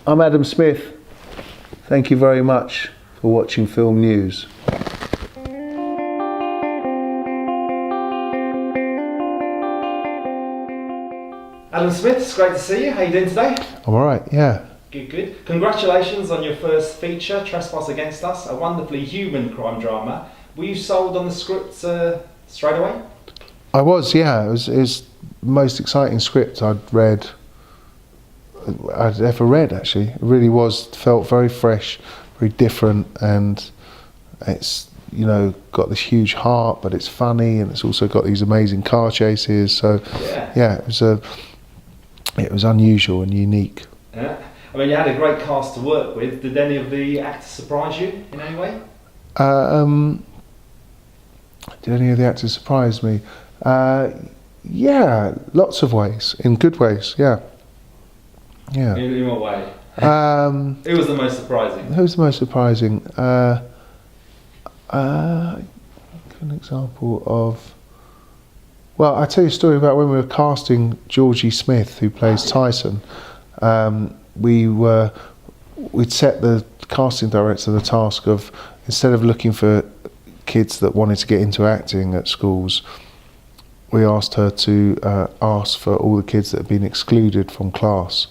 I'm Adam Smith. Thank you very much for watching Film News. Adam Smith, it's great to see you. How you doing today? I'm alright, yeah. Good. Congratulations on your first feature, Trespass Against Us, a wonderfully human crime drama. Were you sold on the script straight away? I was, yeah. It was the most exciting script I'd ever read, actually. It really was, felt very fresh, very different, and it's, you know, got this huge heart, but it's funny, and it's also got these amazing car chases. So, yeah, it was unusual and unique. Yeah. I mean, you had a great cast to work with. Did any of the actors surprise you in any way? Did any of the actors surprise me? Yeah, lots of ways, in good ways, yeah. In what way? Who was the most surprising? Who was the most surprising? Give an example of... Well, I'll tell you a story about when we were casting Georgie Smith, who plays Tyson. We'd set the casting director the task of, instead of looking for kids that wanted to get into acting at schools, we asked her to ask for all the kids that had been excluded from class,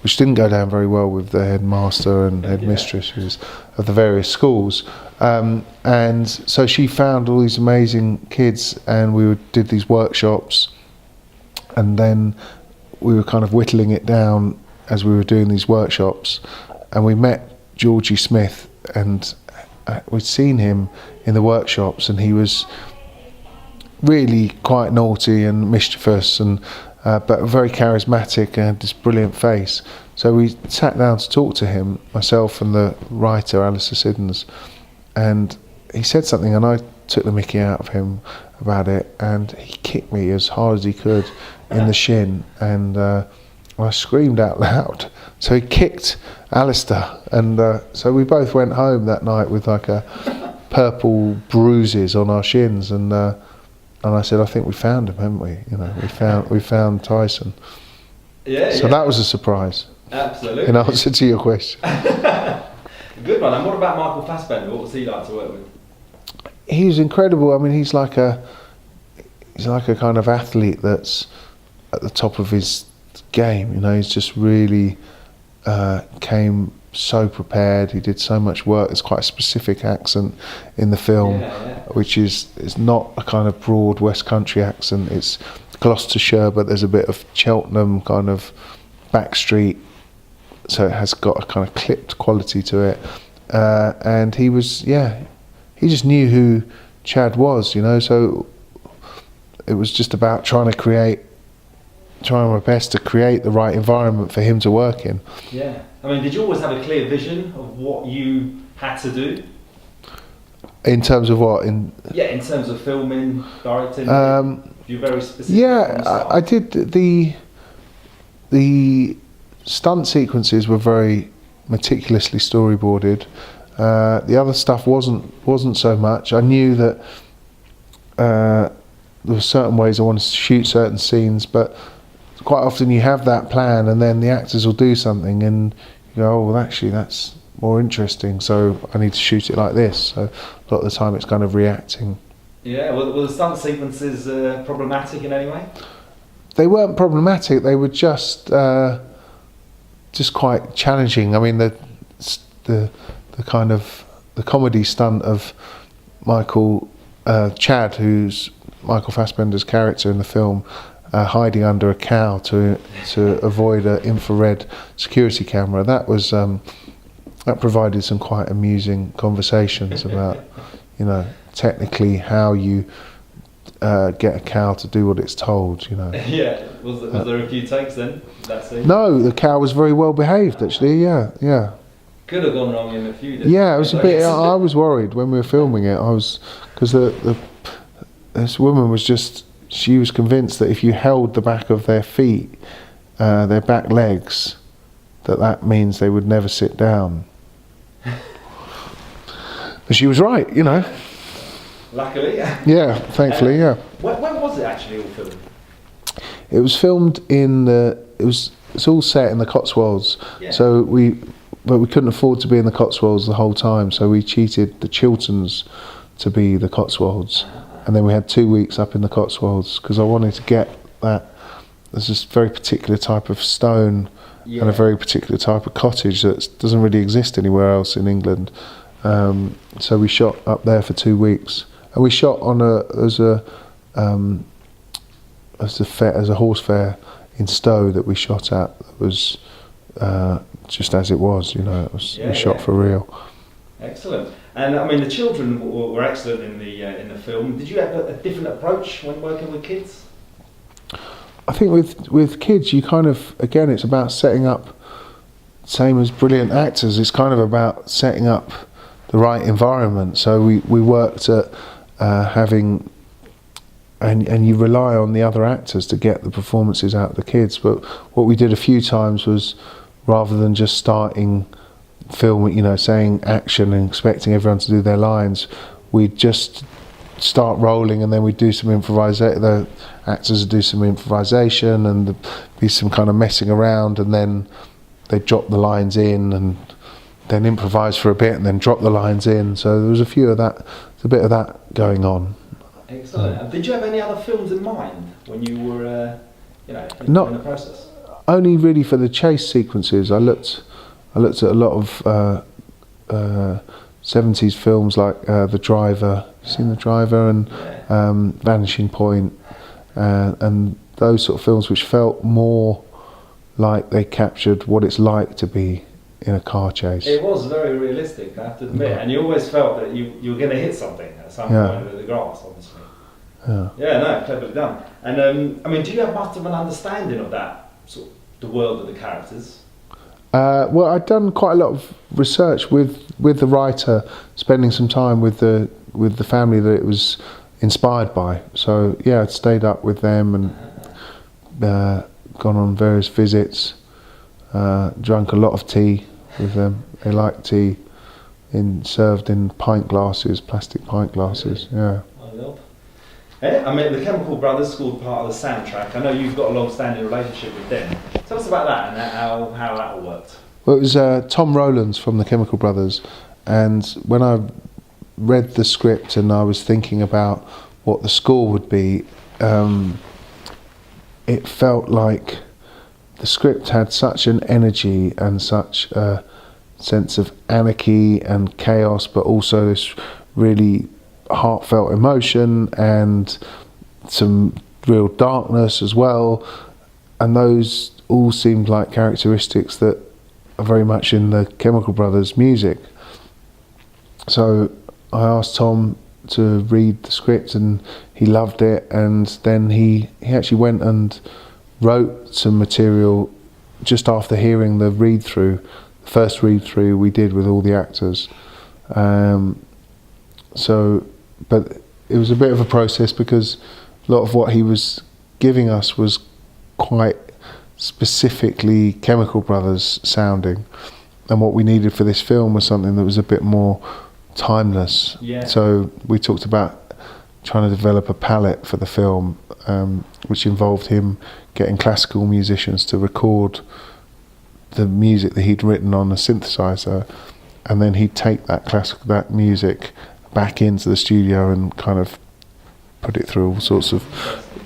which didn't go down very well with the headmaster and headmistresses of the various schools. And so she found all these amazing kids, and we did these workshops, and then we were kind of whittling it down as we were doing these workshops, and we met Georgie Smith, and we'd seen him in the workshops, and he was really quite naughty and mischievous, and but very charismatic and had this brilliant face. So we sat down to talk to him, myself and the writer Alistair Siddons, and he said something, and I took the mickey out of him about it, and he kicked me as hard as he could in the shin, and I screamed out loud. So he kicked Alistair, and so we both went home that night with like a purple bruises on our shins, and I said, I think we found him, haven't we? You know, we found Tyson. So that was a surprise. Absolutely. In answer to your question. Good one. And what about Michael Fassbender? What was he like to work with? He's incredible. I mean, he's like a kind of athlete that's at the top of his game. You know, he's just really came so prepared. He did so much work. It's quite a specific accent in the film, which is not a kind of broad West Country accent. It's Gloucestershire, but there's a bit of Cheltenham kind of backstreet, so it has got a kind of clipped quality to it. And he was, he just knew who Chad was, you know. So it was just about trying my best to create the right environment for him to work in. Yeah. I mean, did you always have a clear vision of what you had to do? In terms of what? In terms of filming, directing. You're very specific. Yeah, I did. The stunt sequences were very meticulously storyboarded. The other stuff wasn't so much. I knew that there were certain ways I wanted to shoot certain scenes, but quite often you have that plan, and then the actors will do something, and you go, oh, well, actually, that's more interesting, so I need to shoot it like this. So a lot of the time it's kind of reacting. Yeah, were the stunt sequences problematic in any way? They weren't problematic, they were just quite challenging. I mean, the kind of the comedy stunt of Chad, who's Michael Fassbender's character in the film, hiding under a cow to avoid an infrared security camera. That was that provided some quite amusing conversations about, you know, technically how you get a cow to do what it's told, you know. Yeah. Was there a few takes then? That scene? No, the cow was very well behaved actually. Yeah. Could have gone wrong in a few. Yeah, it was a bit. I was worried when we were filming it. Because this woman was just. She was convinced that if you held the back of their feet, their back legs, that means they would never sit down. But she was right, you know. Luckily. Yeah, thankfully, yeah. When was it actually all filmed? It was filmed in it was it's all set in the Cotswolds. Yeah. So we couldn't afford to be in the Cotswolds the whole time, so we cheated the Chilterns to be the Cotswolds, and then we had 2 weeks up in the Cotswolds because I wanted to get that. There's this very particular type of stone and a very particular type of cottage that doesn't really exist anywhere else in England. So we shot up there for 2 weeks, and we shot on as a horse fair in Stowe that we shot at. It was just as it was, you know. We shot for real. Excellent. And I mean, the children were excellent in the film. Did you have a different approach when working with kids? I think with kids, you kind of, again, it's about setting up, same as brilliant actors, it's kind of about setting up the right environment. So we worked at having, and you rely on the other actors to get the performances out of the kids. But what we did a few times was, rather than just starting filming, you know, saying action and expecting everyone to do their lines, we'd just start rolling, and then we'd do some improvisation. The actors would do some improvisation, and there'd be some kind of messing around, and then they'd drop the lines in, and then improvise for a bit, and then drop the lines in. So there was a bit of that going on. Excellent. And did you have any other films in mind when you were, in the process? Only really for the chase sequences. I looked at a lot of 70s films like The Driver. You've seen The Driver, and Vanishing Point, and those sort of films which felt more like they captured what it's like to be in a car chase. It was very realistic, I have to admit, and you always felt that you were going to hit something at some point with the grass, obviously. Yeah, no, cleverly done. And I mean, do you have much of an understanding of that sort of the world of the characters? Well, I'd done quite a lot of research with the writer, spending some time with the family that it was inspired by. So yeah, I'd stayed up with them and gone on various visits, drunk a lot of tea with them. They like tea served in pint glasses, plastic pint glasses. Yeah. I mean, the Chemical Brothers scored part of the soundtrack. I know you've got a long-standing relationship with them. Tell us about that and how that all worked. Well, it was Tom Rowlands from the Chemical Brothers, and when I read the script and I was thinking about what the score would be, it felt like the script had such an energy and such a sense of anarchy and chaos, but also this really heartfelt emotion and some real darkness as well, and those all seemed like characteristics that are very much in the Chemical Brothers music. So I asked Tom to read the script, and he loved it, and then he actually went and wrote some material just after hearing the first read-through we did with all the actors. But it was a bit of a process because a lot of what he was giving us was quite specifically Chemical Brothers sounding, and what we needed for this film was something that was a bit more timeless. Yeah. So we talked about trying to develop a palette for the film, which involved him getting classical musicians to record the music that he'd written on a synthesizer, and then he'd take that music back into the studio and kind of put it through all sorts of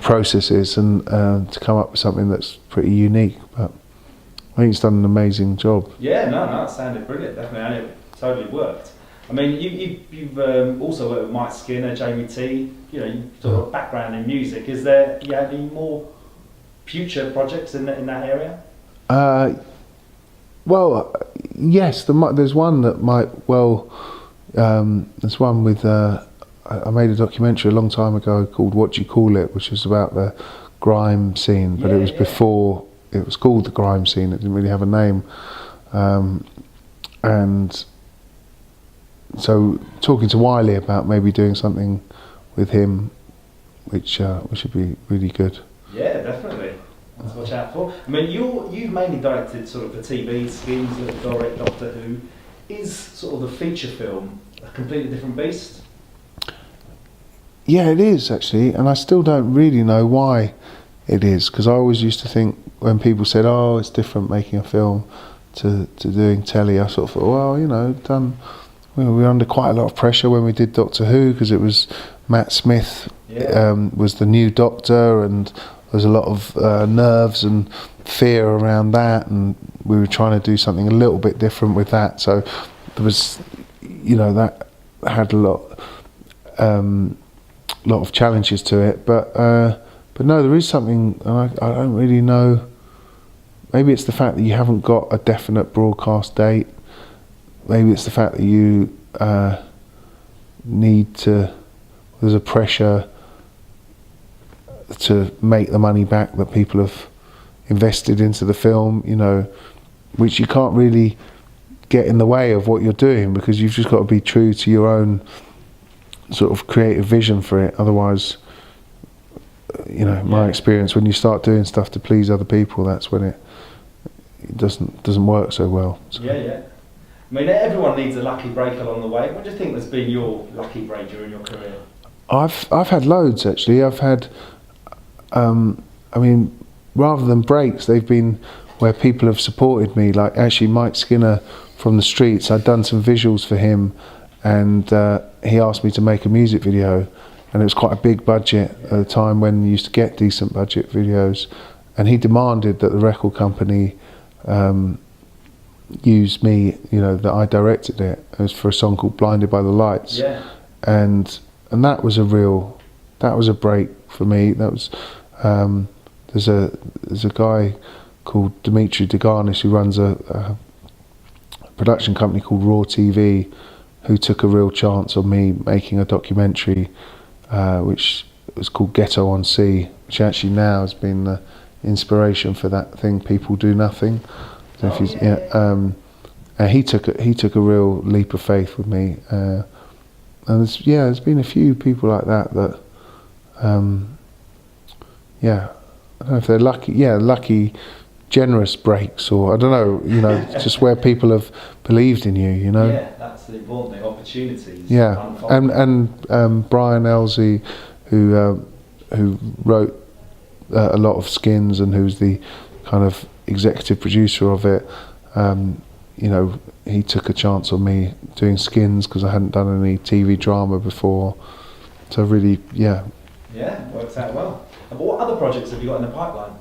processes and to come up with something that's pretty unique. But I think he's done an amazing job. Yeah, no, it sounded brilliant, definitely, and it totally worked. I mean, you've also worked with Mike Skinner, Jamie T. You've got a background in music. Is there any more future projects in that area? Well, yes, there's one that might well. There's one with. I made a documentary a long time ago called "What Do You Call It," which was about the grime scene, but it was before it was called the grime scene. It didn't really have a name, and so talking to Wiley about maybe doing something with him, which would be really good. Yeah, definitely. Let's watch out for. I mean, you've mainly directed sort of the TV schemes, like Doctor Who. Is sort of the feature film a completely different beast? Yeah, it is actually, and I still don't really know why it is, because I always used to think when people said, "Oh, it's different making a film to doing telly," I sort of thought, well, you know, we were under quite a lot of pressure when we did Doctor Who, because it was Matt Smith was the new Doctor, and there was a lot of nerves and fear around that, and we were trying to do something a little bit different with that. So there was, you know, that had a lot of challenges to it, but no, there is something, and I don't really know. Maybe it's the fact that you haven't got a definite broadcast date. Maybe it's the fact that you need to. There's a pressure to make the money back that people have invested into the film, you know, which you can't really get in the way of what you're doing, because you've just got to be true to your own sort of creative vision for it. Otherwise, you know, my experience, when you start doing stuff to please other people, that's when it doesn't work so well. So. Yeah. I mean, everyone needs a lucky break along the way. What do you think has been your lucky break during your career? I've had loads, actually. I've had, I mean, rather than breaks, they've been where people have supported me. Like actually, Mike Skinner from the Streets, I'd done some visuals for him, and he asked me to make a music video, and it was quite a big budget at the time when you used to get decent budget videos, and he demanded that the record company use me, you know, that I directed it. It was for a song called Blinded by the Lights. Yeah. And that was a break for me. That was there's a guy called Dimitri Deganis who runs a production company called Raw TV, who took a real chance on me making a documentary which was called Ghetto on Sea, which actually now has been the inspiration for that thing People Do Nothing. I don't know if and he took a real leap of faith with me, and there's been a few people like that I don't know if they're lucky generous breaks, or I don't know, you know, just where people have believed in you, you know. Yeah, that's the important thing, opportunities. Yeah, and Brian Elsey, who wrote a lot of Skins and who's the kind of executive producer of it, you know, he took a chance on me doing Skins because I hadn't done any TV drama before, so really, yeah, works out well. And what other projects have you got in the pipeline?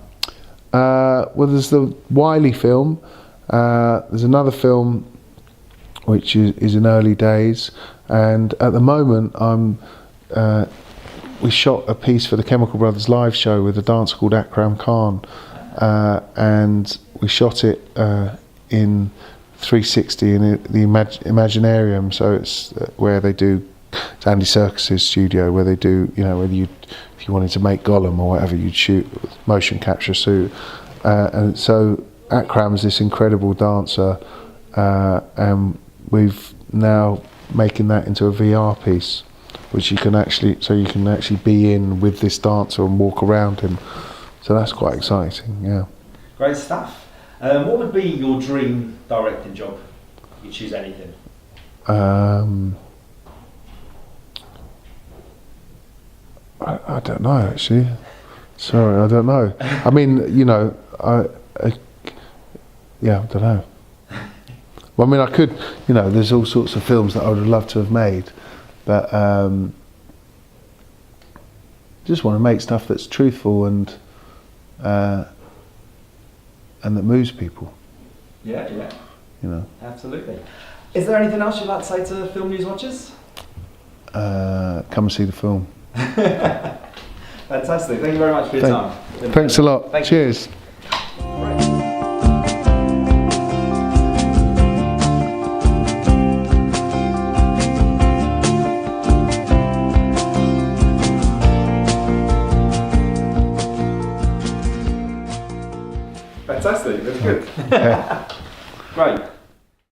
Well, there's the Wiley film. There's another film which is in early days, and at the moment we shot a piece for the Chemical Brothers live show with a dancer called Akram Khan, and we shot it in 360 in the Imaginarium. So it's where they do. It's Andy Serkis's studio, where they do, you know, if you wanted to make Gollum or whatever, you'd shoot with motion capture suit. And so Akram's this incredible dancer, and we've now making that into a VR piece, which you can actually be in with this dancer and walk around him. So that's quite exciting, yeah. Great stuff. What would be your dream directing job? You choose anything. I don't know, actually. Sorry, I don't know. I mean, you know, I don't know. Well, I mean, I could, you know, there's all sorts of films that I would have loved to have made, but just want to make stuff that's truthful and that moves people. Yeah. You know. Absolutely. Is there anything else you'd like to say to the Film News watchers? Come and see the film. Fantastic. Thank you very much for your time. Thanks a lot. Thank Cheers. You. Fantastic. That's good. Yeah. Great.